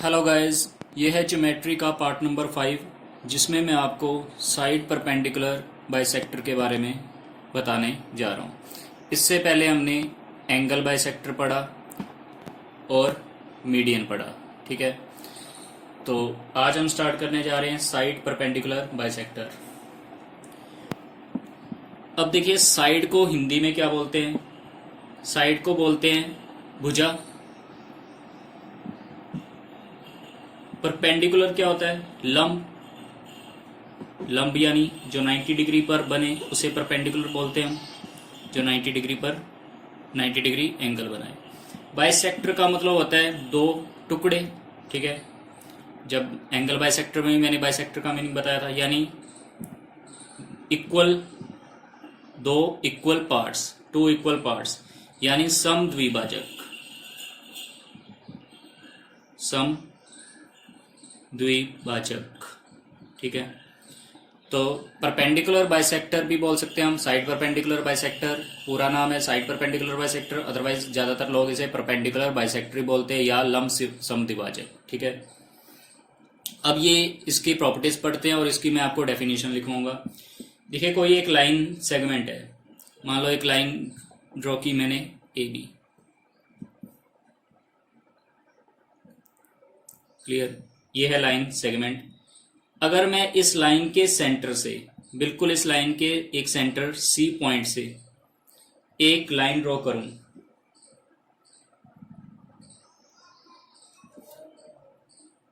Hello guys, ये है geometry का पार्ट नंबर 5 जिसमें मैं आपको साइड परपेंडिकुलर बाइसेक्टर के बारे में बताने जा रहा हूँ। इससे पहले हमने एंगल बाइसेक्टर पढ़ा और मीडियन पढ़ा। ठीक है, तो आज हम स्टार्ट करने जा रहे हैं साइड परपेंडिकुलर बाइसेक्टर। अब देखिए, साइड को हिंदी में क्या बोलते हैं? साइड को बोलते हैं भुजा। परपेंडिकुलर क्या होता है? लंब। लंब यानी जो 90 डिग्री पर बने उसे परपेंडिकुलर बोलते हैं हम, जो 90 डिग्री पर 90 डिग्री एंगल बनाए। बाइसेक्टर का मतलब होता है दो टुकड़े। ठीक है, जब एंगल बाइसेक्टर में ही मैंने बाइसेक्टर का मीनिंग बताया था, यानी इक्वल, दो equal parts, two equal parts, यानी समद्विभाजक। समद्विभाजक। ठीक है, तो परपेंडिकुलर बाइसेक्टर भी बोल सकते हैं हम, साइड परपेंडिकुलर बाइसेक्टर। पूरा नाम है साइड परपेंडिकुलर बाइसेक्टर, अदरवाइज ज्यादातर लोग इसे परपेंडिकुलर बाइसेक्टर बोलते हैं या लंब समद्विभाजक। ठीक है, अब ये इसकी प्रॉपर्टीज पढ़ते हैं और इसकी मैं आपको डेफिनेशन लिखूंगा। देखिए, कोई एक लाइन सेगमेंट है, मान लो एक लाइन ड्रॉ की मैंने ए बी। क्लियर? ये है लाइन सेगमेंट। अगर मैं इस लाइन के सेंटर से, बिल्कुल इस लाइन के एक सेंटर सी पॉइंट से एक लाइन ड्रॉ करूं,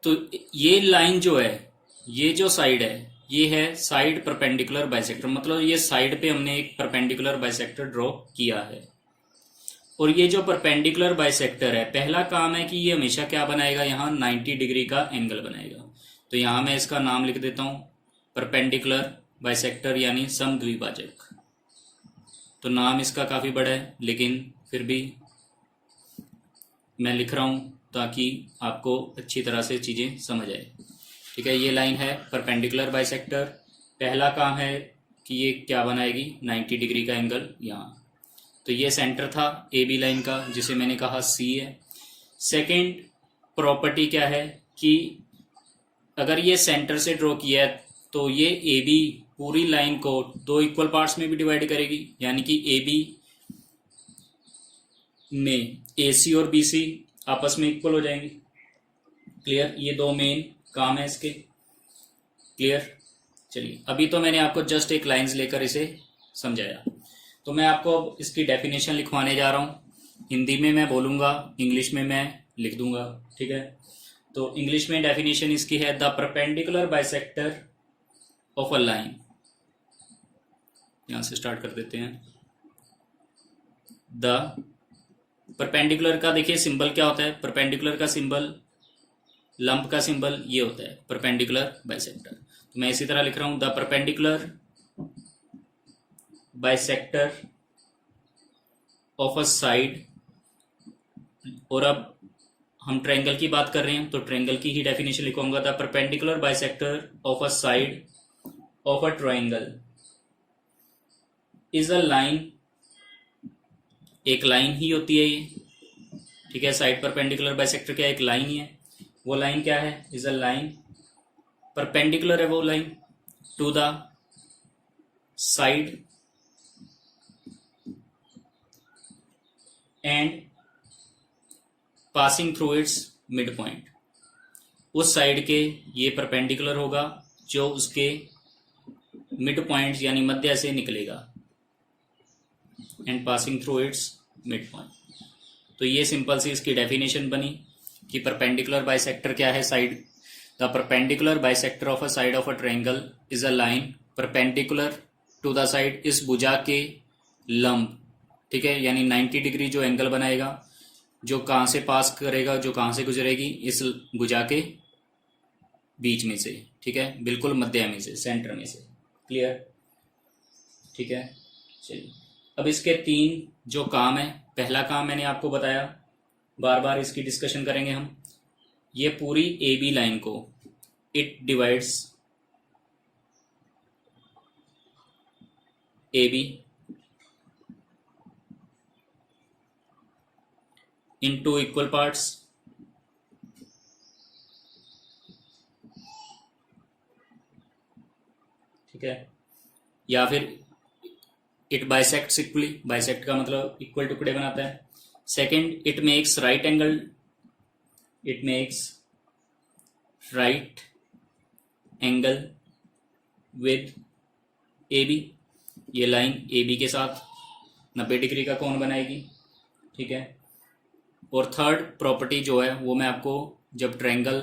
तो ये लाइन जो है, ये जो साइड है, ये है साइड परपेंडिकुलर बाइसेक्टर। मतलब ये साइड पे हमने एक परपेंडिकुलर बाइसेक्टर ड्रॉ किया है। और ये जो परपेंडिकुलर बाइसेक्टर है, पहला काम है कि ये हमेशा क्या बनाएगा? यहाँ 90 डिग्री का एंगल बनाएगा। तो यहाँ मैं इसका नाम लिख देता हूँ परपेंडिकुलर बाइसेक्टर, यानी समद्विभाजक। तो नाम इसका काफी बड़ा है, लेकिन फिर भी मैं लिख रहा हूँ ताकि आपको अच्छी तरह से चीजें समझ आए। ठीक है, ये लाइन है परपेंडिकुलर बाइसेक्टर। पहला काम है कि ये क्या बनाएगी? 90 डिग्री का एंगल यहाँ। तो ये सेंटर था ए बी लाइन का, जिसे मैंने कहा सी है। सेकंड प्रॉपर्टी क्या है कि अगर ये सेंटर से ड्रॉ किया है तो ये ए बी पूरी लाइन को दो इक्वल पार्ट्स में भी डिवाइड करेगी, यानी कि ए बी में ए सी और बी सी आपस में इक्वल हो जाएंगी। क्लियर? ये दो मेन काम है इसके। क्लियर? चलिए, अभी तो मैंने आपको जस्ट एक लाइंस लेकर इसे समझाया, तो मैं आपको अब इसकी डेफिनेशन लिखवाने जा रहा हूँ। हिंदी में मैं बोलूंगा, इंग्लिश में मैं लिख दूंगा। ठीक है, तो इंग्लिश में डेफिनेशन इसकी है the perpendicular bisector of a line. यहां से स्टार्ट कर देते हैं। द परपेंडिकुलर का देखिए सिंबल क्या होता है? परपेंडिकुलर का सिंबल, लंब का सिंबल ये होता है परपेंडिकुलर बाइसेक्टर। तो मैं इसी तरह लिख रहा हूं the perpendicular bisector of a side. और अब हम ट्रायंगल की बात कर रहे हैं, तो ट्रायंगल की ही डेफिनेशन लिखूंगा the perpendicular bisector of a side of a triangle is a line. एक लाइन ही होती है ये। ठीक है, साइड परपेंडिकुलर बाइसेक्टर क्या? एक लाइन ही है। वो लाइन क्या है? इज अ लाइन, परपेंडिकुलर है वो line to the side and passing through its mid point. उस साइड के ये परपेंडिकुलर होगा जो उसके मिड पॉइंट यानी मध्य से निकलेगा, and passing through its mid point. तो ये सिंपल सी इसकी डेफिनेशन बनी कि परपेंडिकुलर बाइसेक्टर क्या है? Side. The perpendicular bisector of a side of a triangle is a line perpendicular to the side, इस भुजा के लंब। ठीक है, यानी 90 डिग्री जो एंगल बनाएगा, जो कहां से पास करेगा, जो कहां से गुजरेगी? इस भुजा के बीच में से। ठीक है, बिल्कुल मध्य में से, सेंटर में से। क्लियर? ठीक है, चलिए अब इसके तीन जो काम है, पहला काम मैंने आपको बताया, बार बार इसकी डिस्कशन करेंगे हम। ये पूरी ए बी लाइन को it divides A B in two equal parts ठीक है, या फिर इट बाइसेक्ट्स इक्वली, बाइसेक्ट का मतलब इक्वल टुकड़े बनाता है। Second, it makes right angle, it makes right angle with A B, ये लाइन ए बी के साथ 90 डिग्री का कोण बनाएगी, ठीक है। और थर्ड प्रॉपर्टी जो है वो मैं आपको जब ट्रायंगल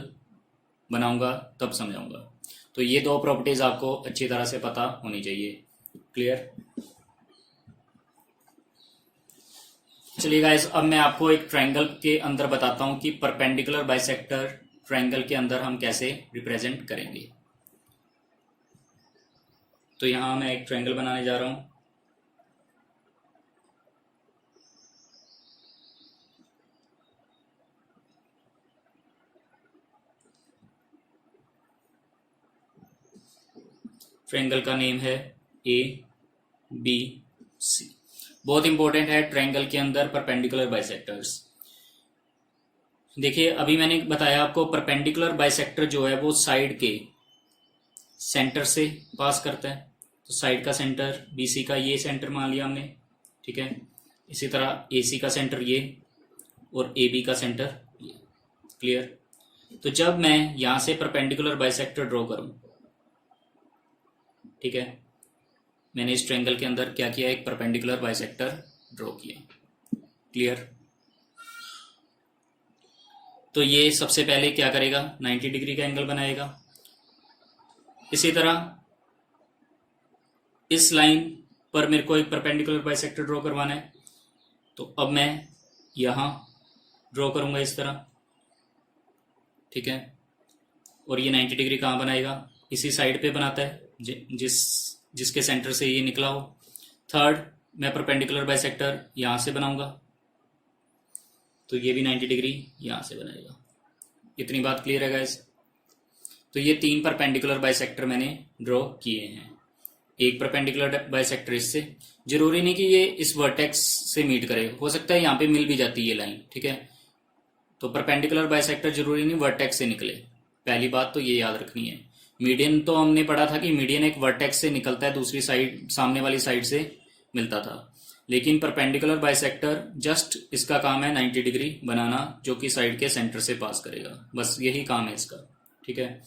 बनाऊंगा तब समझाऊंगा। तो ये दो प्रॉपर्टीज आपको अच्छी तरह से पता होनी चाहिए। क्लियर? चलिए गाइस, अब मैं आपको एक ट्रायंगल के अंदर बताता हूं कि परपेंडिकुलर बाइसेक्टर ट्रायंगल के अंदर हम कैसे रिप्रेजेंट करेंगे। तो यहां मैं एक ट्रायंगल बनाने जा रहा हूं। ट्रायंगल का नेम है ए बी सी। बहुत इंपॉर्टेंट है ट्रायंगल के अंदर परपेंडिकुलर बाइसेक्टर्स। देखिए, अभी मैंने बताया आपको परपेंडिकुलर बाइसेक्टर जो है वो साइड के सेंटर से पास करता है। तो साइड का सेंटर बीसी का ये सेंटर मान लिया हमने, ठीक है। इसी तरह एसी का सेंटर ये और एबी का सेंटर ये। क्लियर? तो जब मैं यहां से परपेंडिकुलर बाइसेक्टर ड्रॉ करूं, ठीक है, मैंने इस ट्रायंगल के अंदर क्या किया, एक परपेंडिकुलर बाइसेक्टर ड्रॉ किया। क्लियर? तो ये सबसे पहले क्या करेगा, 90 डिग्री का एंगल बनाएगा। इसी तरह इस लाइन पर मेरे को एक परपेंडिकुलर बाइसेक्टर ड्रॉ करवाना है। तो अब मैं यहां ड्रॉ करूंगा इस तरह, ठीक है। और ये 90 डिग्री कहाँ बनाएगा, इसी साइड पे बनाता है जिसके सेंटर से ये निकला हो। थर्ड, मैं परपेंडिकुलर बाइसेक्टर यहां से बनाऊंगा, तो ये भी 90 डिग्री यहां से बनाएगा। इतनी बात क्लियर है गाइस? तो ये तीन परपेंडिकुलर बाइसेक्टर मैंने ड्रॉ किए हैं। एक परपेंडिकुलर बाइसेक्टर इससे, जरूरी नहीं कि ये इस वर्टेक्स से मीट करे, हो सकता है यहाँ पे मिल भी जाती है ये लाइन, ठीक है। तो परपेंडिकुलर बाइसेक्टर जरूरी नहीं वर्टेक्स से निकले, पहली बात तो ये याद रखनी है। मीडियन तो हमने पढ़ा था कि मीडियन एक वर्टेक्स से निकलता है, दूसरी साइड सामने वाली साइड से मिलता था। लेकिन परपेंडिकुलर बाइसेक्टर जस्ट इसका काम है 90 डिग्री बनाना, जो कि साइड के सेंटर से पास करेगा, बस यही काम है इसका, ठीक है।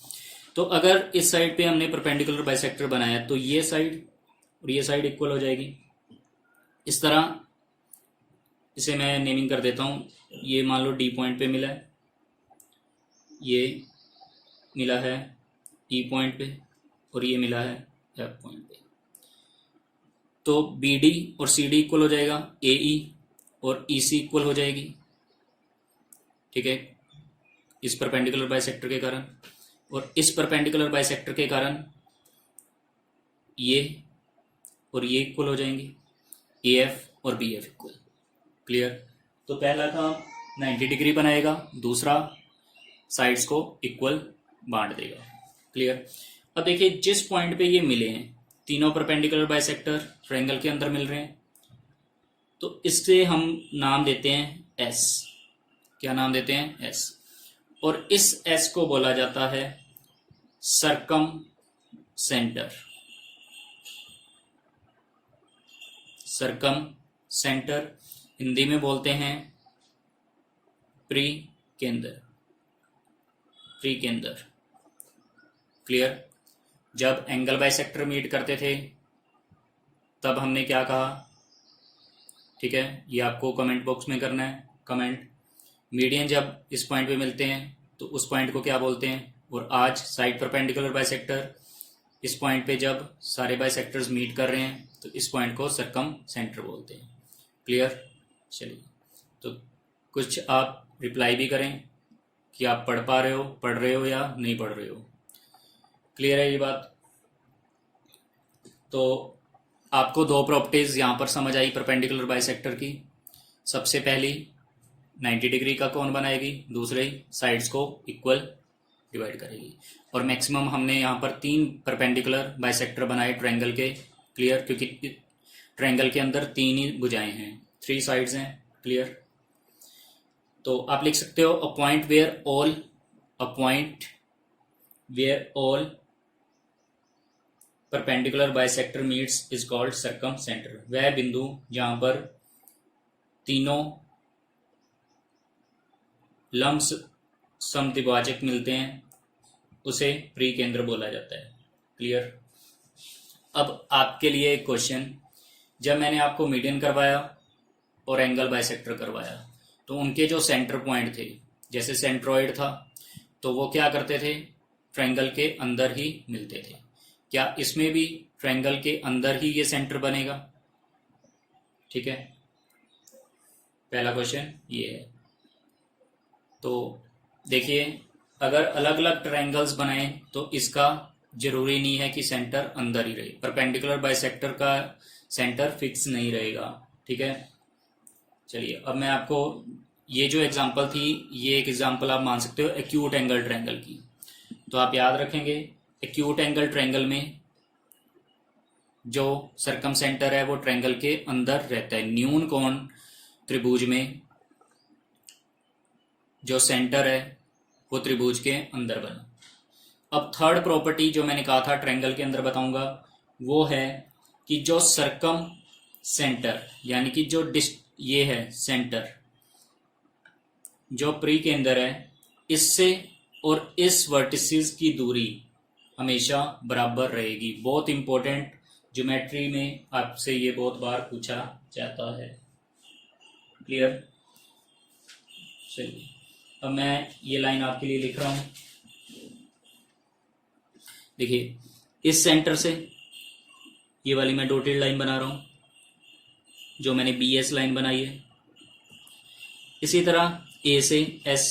तो अगर इस साइड पे हमने परपेंडिकुलर बाइसेक्टर बनाया तो ये साइड और ये साइड इक्वल हो जाएगी। इस तरह इसे मैं नेमिंग कर देता हूं। ये मान लो डी पॉइंट पे मिला है, ये मिला है ई पॉइंट पे, और ये मिला है एफ पॉइंट पे। तो बी डी और सी डी इक्वल हो जाएगा, ए ई और ई सी इक्वल हो जाएगी, ठीक है, इस परपेंडिकुलर बाइसेक्टर के कारण। और इस परपेंडिकुलर बाइसेक्टर के कारण ये और ये इक्वल हो जाएंगे, ए एफ और बी एफ इक्वल। क्लियर? तो पहला काम 90 डिग्री बनाएगा, दूसरा साइड्स को इक्वल बांट देगा। क्लियर? अब देखिए, जिस पॉइंट पे ये मिले हैं, तीनों परपेंडिकुलर बाइसेक्टर ट्रायंगल के अंदर मिल रहे हैं, तो इससे हम नाम देते हैं एस। क्या नाम देते हैं? एस। और इस एस को बोला जाता है सरकम सेंटर। सरकम सेंटर हिंदी में बोलते हैं प्री केंद्र। प्री केंद्र। क्लियर? जब एंगल बाइसेक्टर मीट करते थे तब हमने क्या कहा, ठीक है, ये आपको कमेंट बॉक्स में करना है कमेंट। मीडियन जब इस पॉइंट पे मिलते हैं तो उस पॉइंट को क्या बोलते हैं, और आज साइड परपेंडिकुलर बाइसेक्टर इस पॉइंट पे जब सारे बाइसेक्टर्स मीट कर रहे हैं तो इस पॉइंट को सरकम सेंटर बोलते हैं। क्लियर? चलिए, तो कुछ आप रिप्लाई भी करें कि आप पढ़ रहे हो या नहीं पढ़ रहे हो। क्लियर है ये बात? तो आपको दो प्रॉपर्टीज यहां पर समझ आई परपेंडिकुलर बाइसेक्टर की। सबसे पहली 90 डिग्री का कोण बनाएगी, दूसरे साइड्स को इक्वल डिवाइड करेगी। और मैक्सिमम हमने यहाँ पर 3 परपेंडिकुलर बाइसेक्टर बनाए ट्रायंगल के। क्लियर? क्योंकि ट्रायंगल के अंदर 3 ही भुजाएं हैं, 3 साइड्स हैं। क्लियर? तो आप लिख सकते हो a point where all perpendicular bisector meets is called circumcentre. वह बिंदु जहां पर तीनों लंब समद्विभाजक मिलते हैं उसे परिकेंद्र बोला जाता है। क्लियर। अब आपके लिए एक क्वेश्चन, जब मैंने आपको मीडियन करवाया और एंगल बाइसेक्टर करवाया तो उनके जो सेंटर पॉइंट थे, जैसे सेंट्रोइड था तो वो क्या करते थे, ट्रायंगल के अंदर ही मिलते थे। क्या इसमें भी ट्रायंगल के अंदर ही ये सेंटर बनेगा? ठीक है, पहला क्वेश्चन ये है। तो देखिए, अगर अलग अलग ट्रायंगल्स बनाए तो इसका जरूरी नहीं है कि सेंटर अंदर ही रहे। परपेंडिकुलर बाइसेक्टर का सेंटर फिक्स नहीं रहेगा। ठीक है, चलिए अब मैं आपको ये जो एग्जांपल थी, ये एक एग्जांपल आप मान सकते हो एक्यूट एंगल ट्रायंगल की। तो आप याद रखेंगे, एक्यूट एंगल ट्रायंगल में जो सर्कम सेंटर है वो ट्रायंगल के अंदर रहता है। न्यून कोण त्रिभुज में जो सेंटर है वो त्रिभुज के अंदर बना। अब थर्ड प्रॉपर्टी जो मैंने कहा था ट्रायंगल के अंदर बताऊंगा, वो है कि जो सर्कम सेंटर यानी कि जो ये है सेंटर, जो परिकेंद्र है, इससे और इस वर्टिसेस की दूरी हमेशा बराबर रहेगी। बहुत इंपॉर्टेंट, ज्योमेट्री में आपसे ये बहुत बार पूछा जाता है। क्लियर। चलिए अब मैं ये लाइन आपके लिए लिख रहा हूं। देखिए, इस सेंटर से ये वाली मैं डॉटेड लाइन बना रहा हूं जो मैंने बीएस लाइन बनाई है। इसी तरह ए से एस,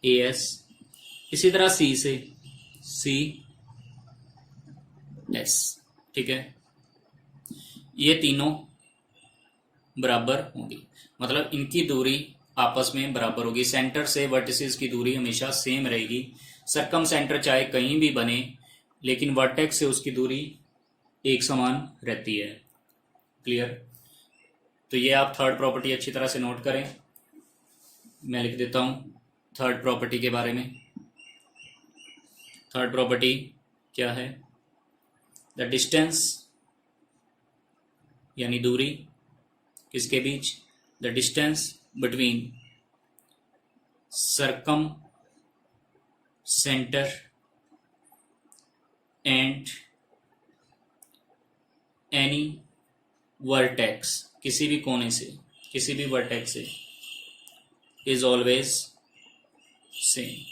एएस, इसी तरह सी से सी एस। ठीक है, ये तीनों बराबर होंगी, मतलब इनकी दूरी आपस में बराबर होगी। सेंटर से वर्टिसेस की दूरी हमेशा सेम रहेगी। सर्कम सेंटर चाहे कहीं भी बने लेकिन वर्टेक्स से उसकी दूरी एक समान रहती है। क्लियर। तो ये आप थर्ड प्रॉपर्टी अच्छी तरह से नोट करें। मैं लिख देता हूं थर्ड प्रॉपर्टी के बारे में। थर्ड प्रॉपर्टी क्या है? द डिस्टेंस यानी दूरी किसके बीच? The distance between circum centre and any vertex, किसी भी कोने से, किसी भी वर्टेक्स से, इज ऑलवेज सेम।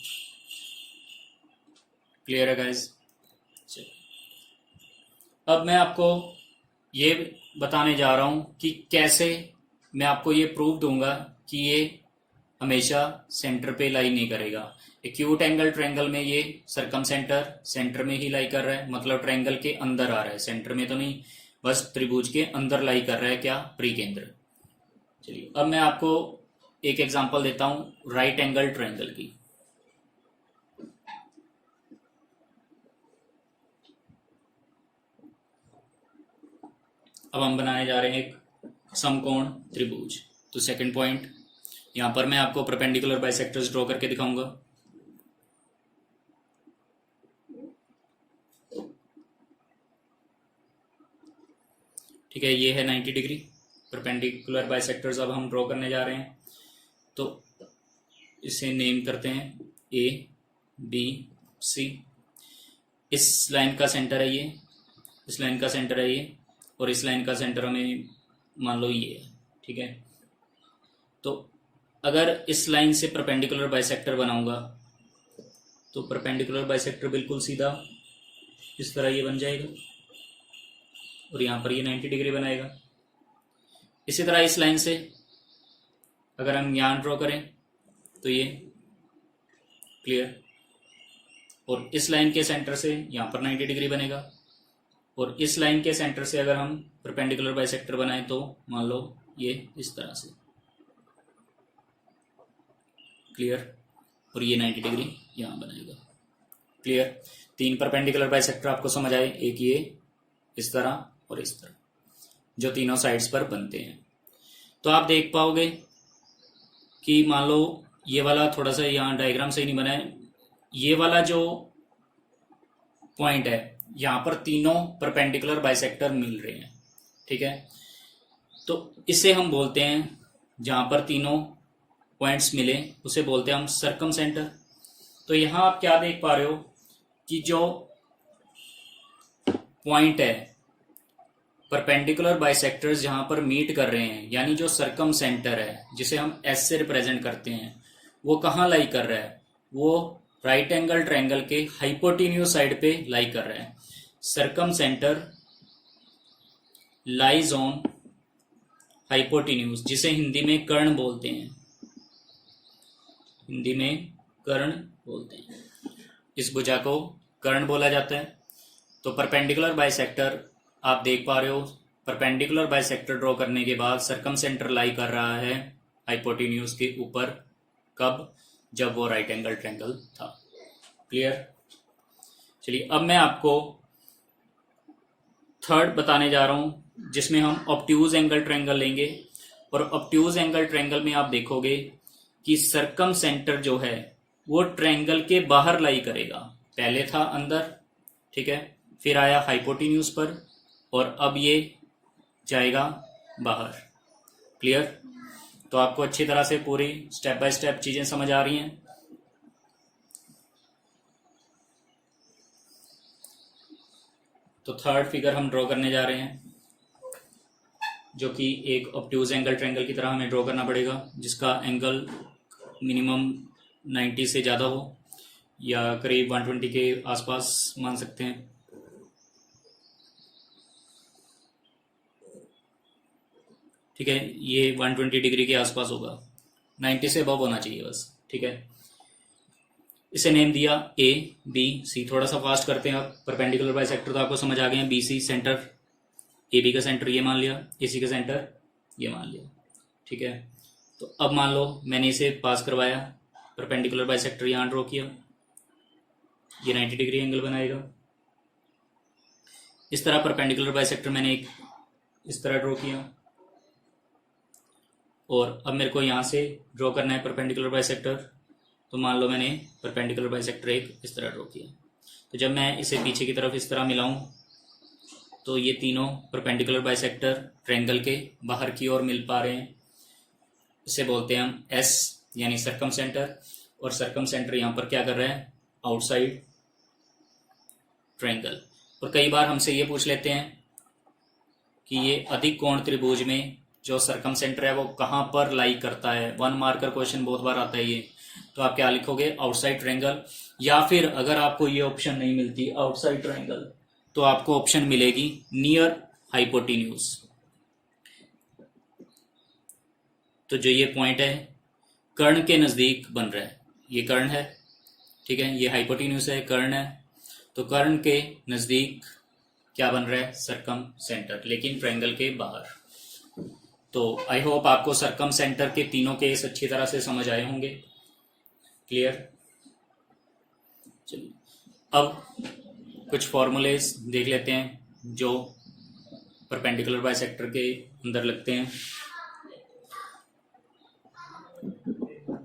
क्लियर है गाइस? अब मैं आपको ये बताने जा रहा हूं कि कैसे मैं आपको ये प्रूव दूंगा कि ये हमेशा सेंटर पे लाई नहीं करेगा। एक्यूट एंगल ट्रायंगल में ये सर्कम सेंटर में ही लाई कर रहा है, मतलब ट्रायंगल के अंदर आ रहा है, सेंटर में तो नहीं, बस त्रिभुज के अंदर लाई कर रहा है। क्या? परिकेंद्र। चलिए अब मैं आपको एक एग्जांपल देता हूं राइट एंगल ट्रायंगल की। अब हम बनाने जा रहे हैं एक समकोण त्रिभुज। तो सेकंड पॉइंट, यहां पर मैं आपको परपेंडिकुलर बाइसेक्टर्स ड्रॉ करके दिखाऊंगा। ठीक है, ये है 90 डिग्री परपेंडिकुलर बाइसेक्टर्स अब हम ड्रॉ करने जा रहे हैं। तो इसे नेम करते हैं ए बी सी। इस लाइन का सेंटर है ये, इस लाइन का सेंटर है ये, और इस लाइन का सेंटर हमें मान लो ये है। ठीक है, तो अगर इस लाइन से परपेंडिकुलर बाइसेक्टर बनाऊंगा तो परपेंडिकुलर बाइसेक्टर बिल्कुल सीधा इस तरह ये बन जाएगा और यहाँ पर ये 90 डिग्री बनाएगा। इसी तरह इस लाइन से अगर हम यहाँ ड्रॉ करें तो ये क्लियर, और इस लाइन के सेंटर से यहाँ पर 90 डिग्री बनेगा, और इस लाइन के सेंटर से अगर हम परपेंडिकुलर बाइसेक्टर बनाएं तो मान लो ये इस तरह से। क्लियर, और ये 90 डिग्री यहाँ बनाएगा। क्लियर, तीन परपेंडिकुलर बाइसेक्टर आपको समझ आए, एक ये इस तरह और इस तरह, जो तीनों साइड्स पर बनते हैं। तो आप देख पाओगे कि मान लो ये वाला थोड़ा सा यहाँ डायग्राम सही नहीं बना है, ये वाला जो पॉइंट है, यहाँ पर तीनों परपेंडिकुलर बाइसेक्टर मिल रहे हैं, ठीक है। तो इसे हम बोलते हैं, जहाँ पर तीनों पॉइंट्स मिले उसे बोलते हैं हम सर्कम सेंटर। तो यहाँ आप क्या देख पा रहे हो कि जो पॉइंट है परपेंडिकुलर बाइसेक्टर्स जहाँ पर मीट कर रहे हैं, यानी जो सर्कम सेंटर है जिसे हम एस से रिप्रेजेंट करते हैं, वो कहाँ लाई कर रहा है? वो राइट एंगल ट्रायंगल के हाइपोटेन्यूज साइड पे लाई कर रहा है। Circum centre lies on hypotenuse, जिसे हिंदी में कर्ण बोलते हैं, हिंदी में कर्ण बोलते हैं, इस भुजा को कर्ण बोला जाता है। तो परपेंडिकुलर बाइसेक्टर आप देख पा रहे हो, परपेंडिकुलर बाइसेक्टर ड्रॉ करने के बाद सर्कम सेंटर लाई कर रहा है हाइपोटेन्यूज के ऊपर। कब? जब वो राइट एंगल ट्रायंगल था। क्लियर? चलिए अब मैं आपको थर्ड बताने जा रहा हूं, जिसमें हम ऑब्ट्यूज एंगल ट्रायंगल लेंगे। और ऑब्ट्यूज एंगल ट्रायंगल में आप देखोगे कि सर्कम सेंटर जो है वो ट्रायंगल के बाहर लाई करेगा। पहले था अंदर, ठीक है, फिर आया हाइपोटेन्यूज पर, और अब ये जाएगा बाहर। क्लियर? तो आपको अच्छी तरह से पूरी स्टेप बाय स्टेप चीजें समझ आ रही हैं। तो थर्ड फिगर हम ड्रॉ करने जा रहे हैं, जो कि एक ऑब्ट्यूज एंगल ट्रायंगल की तरह हमें ड्रॉ करना पड़ेगा, जिसका एंगल मिनिमम 90 से ज़्यादा हो, या करीब 120 के आसपास मान सकते हैं। ठीक है, ये 120 डिग्री के आसपास होगा, 90 से अबव होना चाहिए बस। ठीक है, इसे नेम दिया ए बी सी। थोड़ा सा फास्ट करते हैं आप। परपेंडिकुलर बाइसेक्टर तो आपको समझ आ गए हैं, B C centre, A B का सेंटर ये मान लिया, ए सी का सेंटर ये मान लिया। ठीक है, तो अब मान लो मैंने इसे पास करवाया, परपेंडिकुलर बाइसेक्टर यहाँ ड्रॉ किया, ये 90 डिग्री एंगल बनाएगा। इस तरह परपेंडिकुलर बाइसेक्टर मैंने एक इस तरह ड्रॉ किया, और अब मेरे को यहाँ से ड्रॉ करना है परपेंडिकुलर बाइसेक्टर। तो मान लो मैंने परपेंडिकुलर बाइसेक्टर एक इस तरह ड्रॉ किया। तो जब मैं इसे पीछे की तरफ इस तरह मिलाऊं, तो ये तीनों परपेंडिकुलर बाइसेक्टर ट्रायंगल के बाहर की ओर मिल पा रहे हैं। इसे बोलते हैं हम एस, यानी सर्कम सेंटर। और सर्कम सेंटर यहाँ पर क्या कर रहा है? Outside triangle. और कई बार हमसे ये पूछ लेते हैं कि ये अधिक कोण त्रिभुज में जो सर्कम सेंटर है वो कहाँ पर लाई करता है। 1 मार्कर क्वेश्चन बहुत बार आता है ये। तो आप क्या लिखोगे? Outside triangle. या फिर अगर आपको ये ऑप्शन नहीं मिलती आउटसाइड ट्रायंगल, तो आपको ऑप्शन मिलेगी नियर हाइपोटेन्यूज। तो जो ये पॉइंट है कर्ण के नजदीक बन रहा है, ये कर्ण है, ठीक है, ये हाइपोटेन्यूज है, कर्ण है। तो कर्ण के नजदीक क्या बन रहा है? सर्कम सेंटर, लेकिन ट्रायंगल के बाहर। तो आई होप आपको सर्कम सेंटर के तीनों केस अच्छी तरह से समझ आए होंगे। क्लियर? चलिए अब कुछ फॉर्मूलेज देख लेते हैं जो परपेंडिकुलर बाइसेक्टर के अंदर लगते हैं।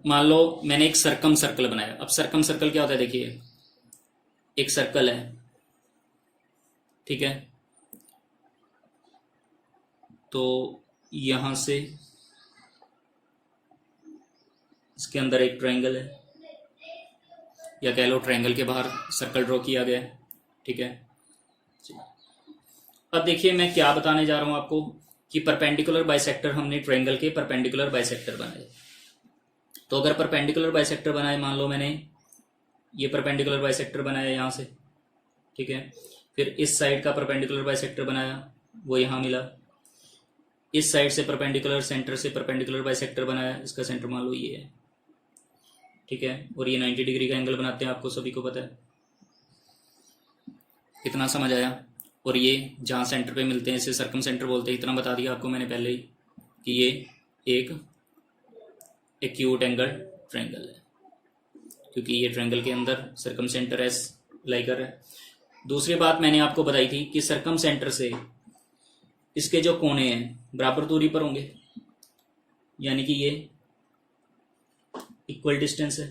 मान लो मैंने एक सर्कम सर्कल बनाया। अब सर्कम सर्कल क्या होता है? देखिए, एक सर्कल है, ठीक है, तो यहां से इसके अंदर एक ट्रायंगल है, या कह लो ट्रायंगल के बाहर सर्कल ड्रॉ किया गया है। ठीक है, अब देखिए मैं क्या बताने जा रहा हूं आपको कि परपेंडिकुलर बाइसेक्टर हमने ट्रायंगल के परपेंडिकुलर बाइसेक्टर बनाए। तो अगर परपेंडिकुलर बाइसेक्टर बनाए, मान लो मैंने ये परपेंडिकुलर बाइसेक्टर बनाया यहां से, ठीक है, फिर इस साइड का परपेंडिकुलर बाइसेक्टर बनाया, वो यहां मिला। इस साइड से परपेंडिकुलर सेंटर से परपेंडिकुलर बाइसेक्टर बनाया, इसका सेंटर मान लो ये है, ठीक है, और ये 90 डिग्री का एंगल बनाते हैं, आपको सभी को पता है। इतना समझ आया? और ये जहाँ सेंटर पे मिलते हैं इसे सर्कम सेंटर बोलते हैं। इतना बता दिया आपको मैंने पहले ही कि ये एक एक्यूट एंगल ट्रायंगल है, क्योंकि ये ट्रायंगल के अंदर सर्कम सेंटर एस लाई कर रहा है। दूसरी बात मैंने आपको बताई थी कि सर्कम सेंटर से इसके जो कोने हैं बराबर दूरी पर होंगे, यानी कि ये इक्वल डिस्टेंस है।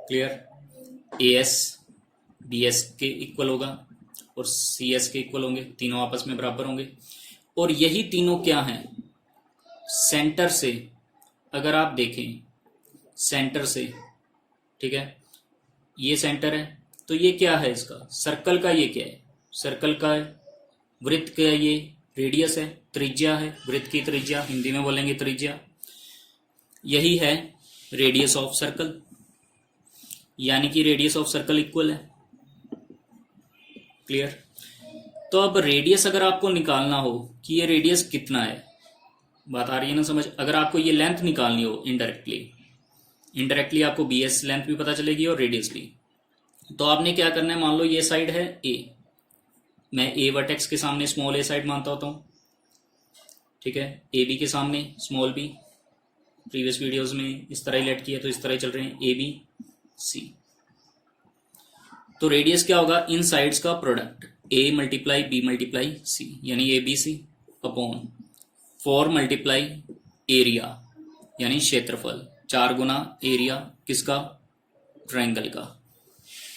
Clear. A S B S के इक्वल होगा और सी एस के इक्वल होंगे, तीनों आपस में बराबर होंगे। और यही तीनों क्या हैं, सेंटर से अगर आप देखें, सेंटर से, ठीक है, ये सेंटर है, तो ये क्या है इसका, सर्कल का ये क्या है, सर्कल का है, वृत्त का ये रेडियस है, त्रिज्या है, वृत्त की त्रिज्या, हिंदी में बोलेंगे त्रिज्या, यही है रेडियस ऑफ सर्कल, यानी कि रेडियस ऑफ सर्कल इक्वल है। क्लियर। तो अब रेडियस अगर आपको निकालना हो कि ये रेडियस कितना है, बात आ रही है ना समझ। अगर आपको ये लेंथ निकालनी हो इनडायरेक्टली आपको बी एस लेंथ भी पता चलेगी और रेडियस भी। तो आपने क्या करना है, मान लो ये साइड है ए, मैं ए वर्टेक्स के सामने स्मॉल ए साइड मानता होता हूँ, ठीक है, ए बी के सामने स्मॉल बी, प्रीवियस वीडियोस में इस तरह ही लेट किया तो इस तरह ही चल रहे हैं, ए बी सी। तो रेडियस क्या होगा, इन साइड्स का product, A multiply B multiply C, यानी A B C upon 4 multiply area यानी क्षेत्रफल, 4 गुना एरिया किसका, ट्रायंगल का,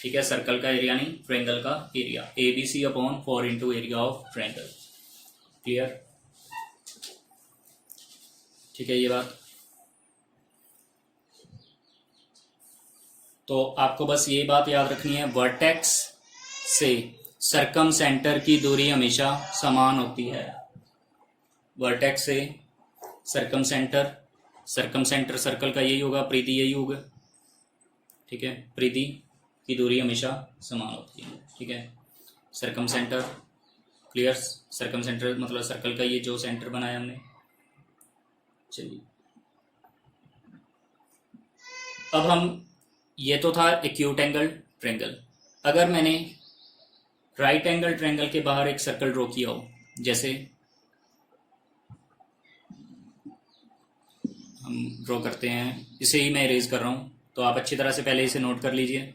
ठीक है, सर्कल का एरिया नहीं, ट्रायंगल का area, A B C upon 4 into area of triangle. Clear, ठीक है ये बात। तो आपको बस ये बात याद रखनी है, वर्टेक्स से सर्कम सेंटर की दूरी हमेशा समान होती है। वर्टेक्स से सर्कम सेंटर सर्कल का यही होगा, परिधि यही होगा, ठीक है, परिधि की दूरी हमेशा समान होती है, ठीक है। Circum centre, clear, circum centre मतलब सर्कल का ये जो सेंटर बनाया हमने। चलिए अब हम, ये तो था एक्यूट एंगल ट्रायंगल। अगर मैंने राइट एंगल ट्रायंगल के बाहर एक सर्कल ड्रॉ किया हो, जैसे हम ड्रॉ करते हैं, इसे ही मैं इरेज कर रहा हूं, तो आप अच्छी तरह से पहले इसे नोट कर लीजिए।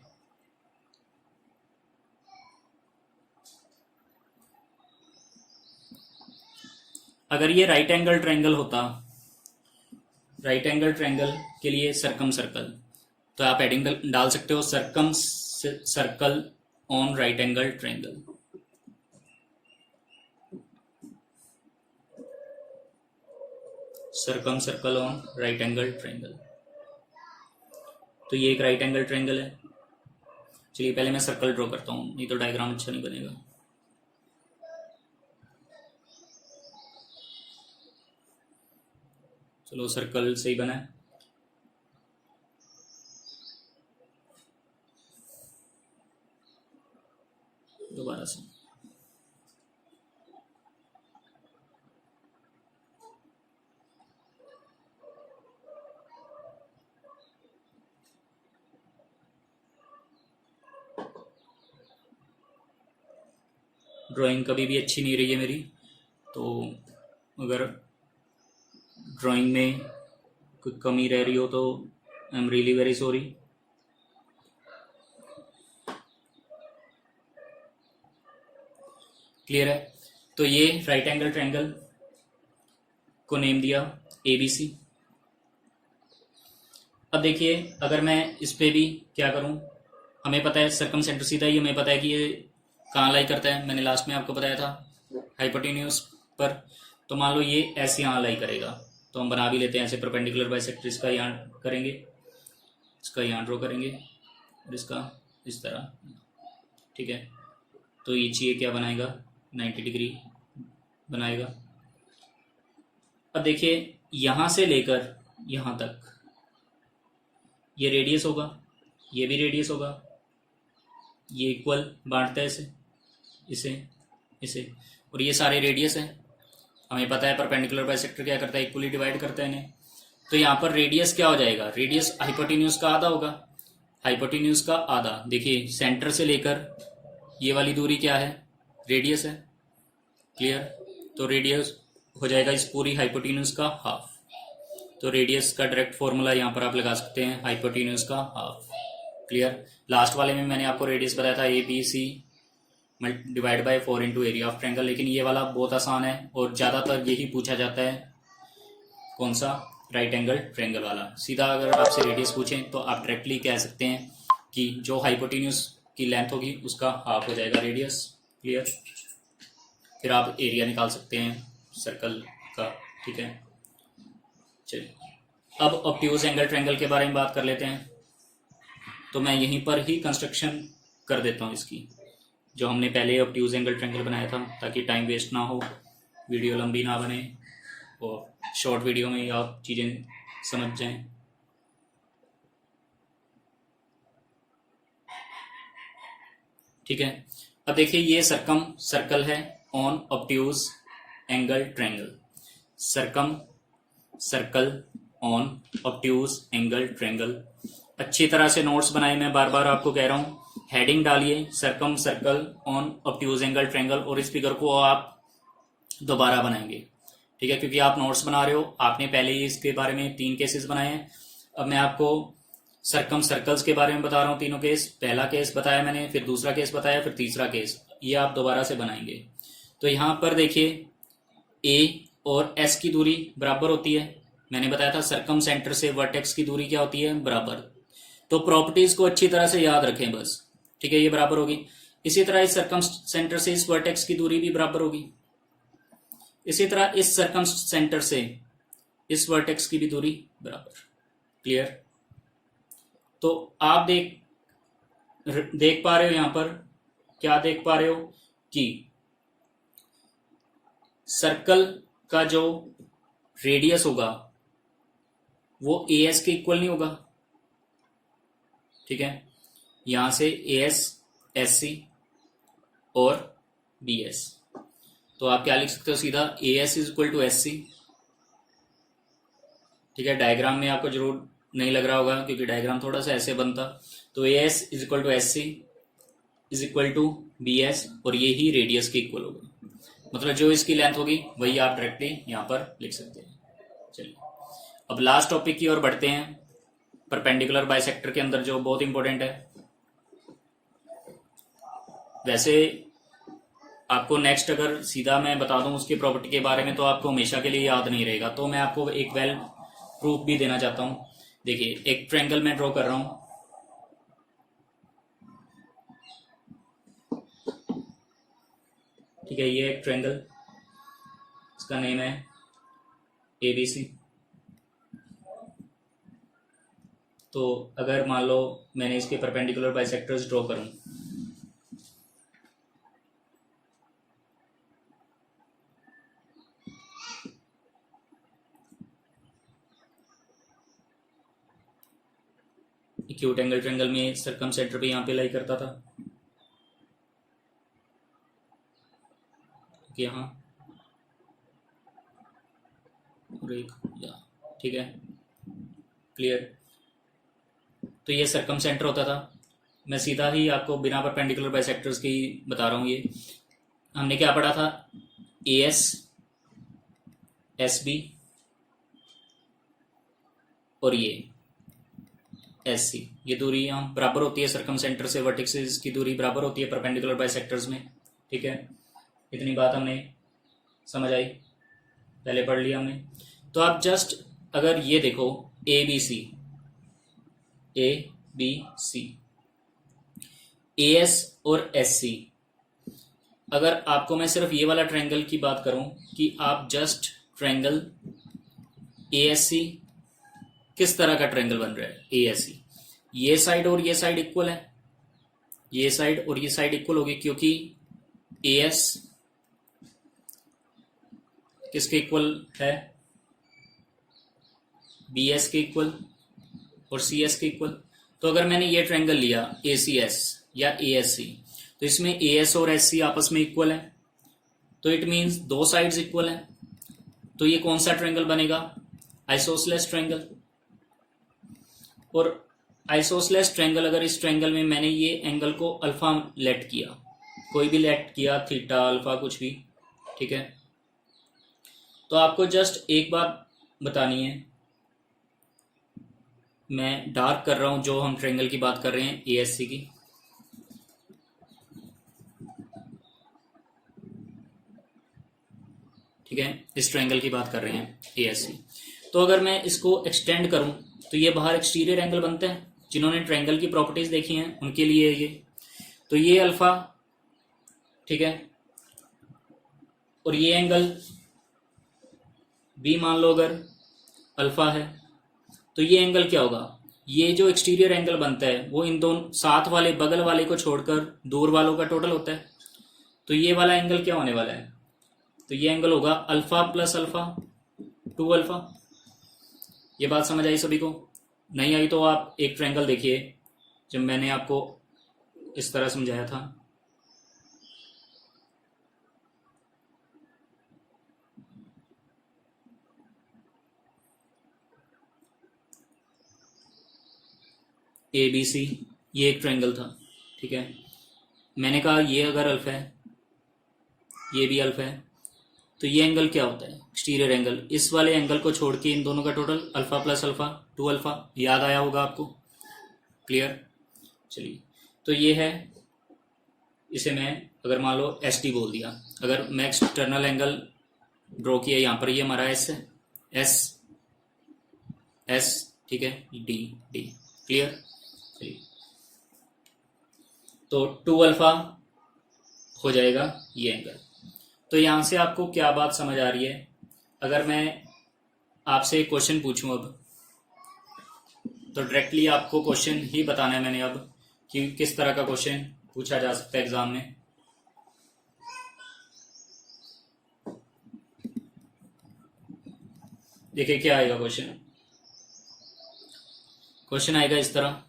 अगर ये राइट एंगल ट्रायंगल होता, राइट एंगल ट्रायंगल के लिए सर्कम सर्कल, तो आप हेडिंग डाल सकते हो, circum circle on right angle triangle. Circum circle on right angle triangle. तो ये एक राइट एंगल ट्रायंगल है। चलिए पहले मैं सर्कल ड्रॉ करता हूँ, नहीं तो डायग्राम अच्छा नहीं बनेगा। चलो सर्कल सही बना है। दोबारा से, ड्राइंग कभी भी अच्छी नहीं रही है मेरी, तो अगर ड्राइंग में कोई कमी रह रही हो तो I am really very sorry. Clear है। तो ये राइट एंगल ट्रायंगल को नेम दिया ABC। अब देखिए अगर मैं इस पे भी क्या करूं, हमें पता है सर्कम सेंटर सीधा ही हमें पता है कि ये कहाँ लाई करता है, मैंने लास्ट में आपको बताया था हाइपोटेन्यूज पर। तो मान लो ये ऐसे यहाँ लाई करेगा, तो हम बना भी लेते हैं ऐसे परपेंडिकुलर बाइसेक्टर, इसका यहाँ करेंगे, इसका यहाँ ड्रॉ करेंगे और इसका इस तरह, ठीक है। तो ये चाहिए क्या बनाएगा, 90 डिग्री बनाएगा। अब देखिए यहाँ से लेकर यहाँ तक ये रेडियस होगा, ये भी रेडियस होगा, ये इक्वल बांटता है इसे इसे और ये सारे रेडियस है। हमें पता है परपेंडिकुलर बाइसेक्टर क्या करता है, इक्वली डिवाइड करता है इन्हें। तो यहाँ पर रेडियस क्या हो जाएगा, रेडियस हाइपोटेन्यूज का आधा होगा, हाइपोटेन्यूज का आधा। देखिए सेंटर से लेकर ये वाली दूरी क्या है, रेडियस है। क्लियर। तो रेडियस हो जाएगा इस पूरी हाइपोटेन्यूज का हाफ। तो रेडियस का डायरेक्ट फॉर्मूला यहाँ पर आप लगा सकते हैं, हाइपोटेन्यूज का हाफ। क्लियर। लास्ट वाले में मैंने आपको रेडियस बताया था ABC divide by 4 into area of triangle, लेकिन ये वाला बहुत आसान है और ज़्यादातर यही पूछा जाता है। कौन सा, राइट एंगल ट्रायंगल वाला। सीधा अगर आपसे रेडियस पूछें तो आप डायरेक्टली कह सकते हैं कि जो हाइपोटेन्यूज की लेंथ होगी उसका हाफ हो जाएगा रेडियस। क्लियर। फिर आप एरिया निकाल सकते हैं सर्कल का। ठीक है, चलिए अब ऑब्ट्यूज एंगल ट्रायंगल के बारे में बात कर लेते हैं। तो मैं यहीं पर ही कंस्ट्रक्शन कर देता हूँ इसकी, जो हमने पहले ऑब्ट्यूज एंगल ट्रायंगल बनाया था, ताकि टाइम वेस्ट ना हो, वीडियो लंबी ना बने और शॉर्ट वीडियो में आप चीज़ें समझ जाएं। ठीक है, अब देखिए ये सरकम सर्कल है on obtuse angle triangle. Circum circle on obtuse angle triangle. अच्छी तरह से नोट्स बनाए, मैं बार बार आपको कह रहा हूँ, हेडिंग डालिए सरकम circle on obtuse angle triangle, और इस फिगर को आप दोबारा बनाएंगे। ठीक है, क्योंकि आप नोट्स बना रहे हो, आपने पहले ही इसके बारे में 3 केसेस बनाए हैं। अब मैं आपको सरकम सर्कल्स के बारे में बता रहा हूँ, तीनों केस। पहला केस बताया मैंने, फिर दूसरा केस बताया, फिर तीसरा केस, ये आप दोबारा से बनाएंगे। तो यहाँ पर देखिए ए और एस की दूरी बराबर होती है। मैंने बताया था सरकम सेंटर से वर्टेक्स की दूरी क्या होती है, बराबर। तो प्रॉपर्टीज को अच्छी तरह से याद रखें बस। ठीक है, ये बराबर होगी। इसी तरह इस सरकम सेंटर से इस वर्टेक्स की दूरी भी बराबर होगी। इसी तरह इस सरकम सेंटर से इस वर्टेक्स की भी दूरी बराबर। क्लियर। तो आप देख पा रहे हो यहां पर, क्या देख पा रहे हो कि सर्कल का जो रेडियस होगा वो ए एस के इक्वल नहीं होगा। ठीक है, यहां से ए एस एस सी और बी एस, तो आप क्या लिख सकते हो सीधा, A S is equal to S C. ठीक है, डायग्राम में आपको जरूर नहीं लग रहा होगा क्योंकि डायग्राम थोड़ा सा ऐसे बनता। तो A S is equal to S C is equal to B S, और ये ही रेडियस के इक्वल होगा। मतलब जो इसकी लेंथ होगी वही आप डायरेक्टली यहाँ पर लिख सकते हैं। चलिए अब लास्ट टॉपिक की ओर बढ़ते हैं, परपेंडिकुलर बाइसेक्टर के अंदर, जो बहुत इंपॉर्टेंट है। वैसे आपको नेक्स्ट अगर सीधा मैं बता दूं उसकी प्रॉपर्टी के बारे में तो आपको हमेशा के लिए याद नहीं रहेगा, तो मैं आपको एक वेल प्रूफ भी देना चाहता हूं। देखिए एक ट्रायंगल मैं ड्रॉ कर रहा हूं। ठीक है, ये एक ट्रायंगल, इसका नेम है एबीसी। तो अगर मान लो मैंने इसके परपेंडिकुलर बाइसेक्टर्स ड्रॉ करूं, एक्यूट एंगल ट्रायंगल में सरकम सेंटर पे यहाँ पे लाई करता था, यहाँ और एक यहाँ। ठीक है, क्लियर। तो ये सरकम सेंटर होता था। मैं सीधा ही आपको बिना परपेंडिकुलर बाइसेक्टर्स की बता रहा हूँ। ये हमने क्या पढ़ा था, ए एस एस बी और ये एस सी, ये दूरी यहाँ बराबर होती है। सरकम सेंटर से वर्टिसेस की दूरी बराबर होती है परपेंडिकुलर बाइसेक्टर्स में। ठीक है, इतनी बात हमने समझ आई, पहले पढ़ लिया हमने। तो आप जस्ट अगर ये देखो A B C, A B C, A S और एस सी, अगर आपको मैं सिर्फ ये वाला ट्रायंगल की बात करूं कि आप just triangle A S C, किस तरह का ट्रायंगल बन रहा है ए एस सी, ये साइड और ये साइड इक्वल है, ये साइड और ये साइड इक्वल होगी, क्योंकि ए एस किसके इक्वल है, बी एस के इक्वल और सी एस के इक्वल। तो अगर मैंने ये ट्रायंगल लिया ए सी एस या ए एस सी, तो इसमें ए एस और एस सी आपस में इक्वल है, तो इट मीन्स दो साइड्स इक्वल है। तो ये कौन सा ट्रायंगल बनेगा, आइसोसेलेस ट्रायंगल। और आइसोसेलेस ट्रायंगल, अगर इस ट्रायंगल में मैंने ये एंगल को अल्फा लेट किया, कोई भी लेट किया, थीटा अल्फा कुछ भी, ठीक है, तो आपको जस्ट एक बात बतानी है, मैं डार्क कर रहा हूं जो हम ट्रायंगल की बात कर रहे हैं ए एस सी की। ठीक है, इस ट्रायंगल की बात कर रहे हैं ए एस सी। तो अगर मैं इसको एक्सटेंड करूं तो ये बाहर एक्सटीरियर एंगल बनता है, जिन्होंने ट्रायंगल की प्रॉपर्टीज देखी हैं उनके लिए ये, तो ये अल्फा, ठीक है, और ये एंगल बी मान लो अगर अल्फा है, तो ये एंगल क्या होगा, ये जो एक्सटीरियर एंगल बनता है वो इन दोनों साथ वाले बगल वाले को छोड़कर दूर वालों का टोटल होता है। तो ये वाला एंगल क्या होने वाला है, तो ये एंगल होगा अल्फा प्लस अल्फा 2 अल्फा। ये बात समझ आई सभी को? नहीं आई तो आप एक ट्रायंगल देखिए जब मैंने आपको इस तरह समझाया था। ए बी सी, ये एक ट्रायंगल था, ठीक है। मैंने कहा ये अगर अल्फा है, ये भी अल्फा है, तो ये एंगल क्या होता है, एक्सटीरियर एंगल। इस वाले एंगल को छोड़ के इन दोनों का total alpha plus alpha 2 alpha. याद आया होगा आपको? क्लियर? चलिए, तो ये है, इसे मैं अगर मान लो एस टी बोल दिया, अगर मैं एक्सटर्नल एंगल ड्रॉ किया यहाँ पर, ये हमारा एस है, एस एस, ठीक है, डी डी। क्लियर? चलिए, तो 2 अल्फा हो जाएगा ये एंगल। तो यहां से आपको क्या बात समझ आ रही है? अगर मैं आपसे एक क्वेश्चन पूछूं अब, तो डायरेक्टली आपको क्वेश्चन ही बताना है मैंने अब कि किस तरह का क्वेश्चन पूछा जा सकता है एग्जाम में। देखिए क्या आएगा क्वेश्चन। क्वेश्चन आएगा इस तरह,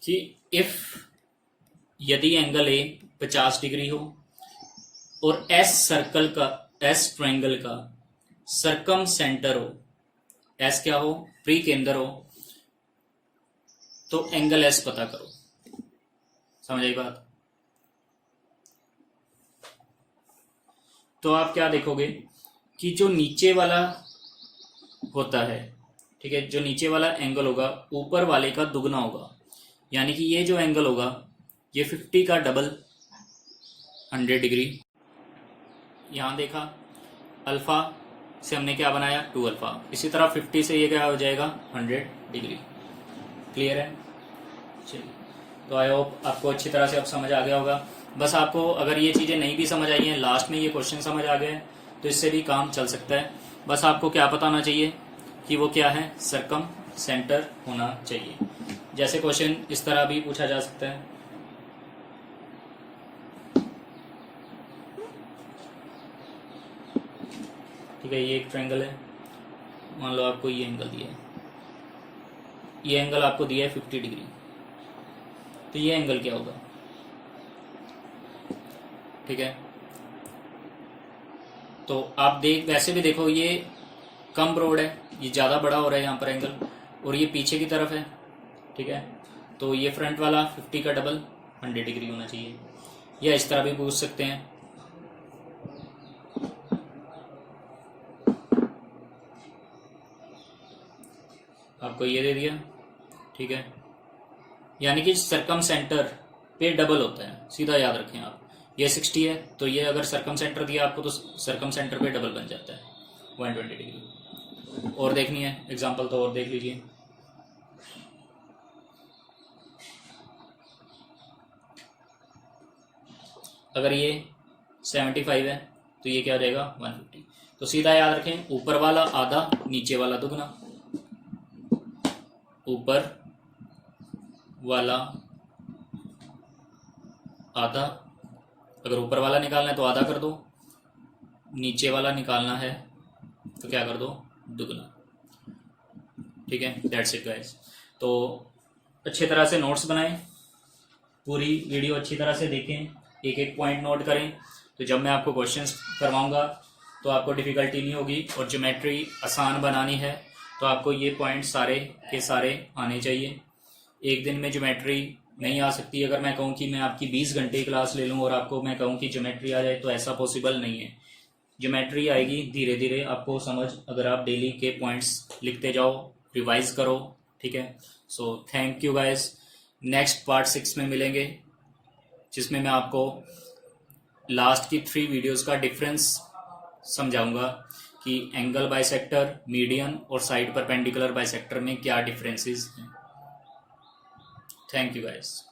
कि इफ यदि एंगल ए 50 डिग्री हो और एस सर्कल का, एस ट्रायंगल का सरकम सेंटर हो, एस क्या हो, प्री केंद्र हो, तो एंगल एस पता करो। समझ आई बात? तो आप क्या देखोगे कि जो नीचे वाला होता है, ठीक है, जो नीचे वाला एंगल होगा ऊपर वाले का दुगना होगा, यानी कि ये जो एंगल होगा ये 50 का डबल 100 डिग्री। यहां देखा अल्फा से हमने क्या बनाया 2 अल्फा, इसी तरह 50 से ये क्या हो जाएगा 100 डिग्री। क्लियर है? चलिए, तो आई होप आपको अच्छी तरह से अब समझ आ गया होगा। बस आपको अगर ये चीजें नहीं भी समझ आई हैं, लास्ट में ये क्वेश्चन समझ आ गए तो इससे भी काम चल सकता है। बस आपको क्या पता होना चाहिए कि वो क्या है, सरकम सेंटर होना चाहिए। जैसे क्वेश्चन इस तरह भी पूछा जा सकता है, ठीक है, ये एक ट्रायंगल है, मान लो आपको ये एंगल दिया है, ये एंगल आपको दिया है 50 डिग्री, तो ये एंगल क्या होगा, ठीक है। तो आप वैसे भी देखो ये कम ब्रॉड है, ये ज़्यादा बड़ा हो रहा है यहाँ पर एंगल, और ये पीछे की तरफ है, ठीक है, तो ये फ्रंट वाला 50 का डबल 100 डिग्री होना चाहिए। या इस तरह भी पूछ सकते हैं, आपको ये दे दिया, ठीक है, यानी कि सरकम सेंटर पे डबल होता है, सीधा याद रखें आप। ये 60 है तो ये अगर सरकम सेंटर दिया आपको तो सरकम सेंटर पे डबल बन जाता है 120 डिग्री। और देखनी है एग्जांपल तो और देख लीजिए। अगर ये 75 है तो ये क्या हो जाएगा 150। तो सीधा याद रखें, ऊपर वाला आधा, नीचे वाला दुगना। ऊपर वाला आधा, अगर ऊपर वाला निकालना है तो आधा कर दो, नीचे वाला निकालना है तो क्या कर दो, दुगना। ठीक है, दैट्स इट गाइस। तो अच्छी तरह से नोट्स बनाएं, पूरी वीडियो अच्छी तरह से देखें, एक एक पॉइंट नोट करें, तो जब मैं आपको क्वेश्चंस करवाऊंगा तो आपको डिफिकल्टी नहीं होगी। और ज्योमेट्री आसान बनानी है तो आपको ये पॉइंट सारे के सारे आने चाहिए। एक दिन में ज्योमेट्री नहीं आ सकती। अगर मैं कहूँ कि मैं आपकी 20 घंटे की क्लास ले लूँ और आपको मैं कहूँ कि ज्योमेट्री आ जाए, तो ऐसा पॉसिबल नहीं है। ज्योमेट्री आएगी धीरे धीरे आपको समझ, अगर आप डेली के पॉइंट्स लिखते जाओ, रिवाइज करो, ठीक है। So thank you guys. Next part 6 में मिलेंगे, जिसमें मैं आपको लास्ट की 3 वीडियोस का डिफरेंस समझाऊंगा कि एंगल बाइसेक्टर, मीडियन और साइड परपेंडिकुलर बाइसेक्टर में क्या डिफरेंसेस हैं। Thank you guys.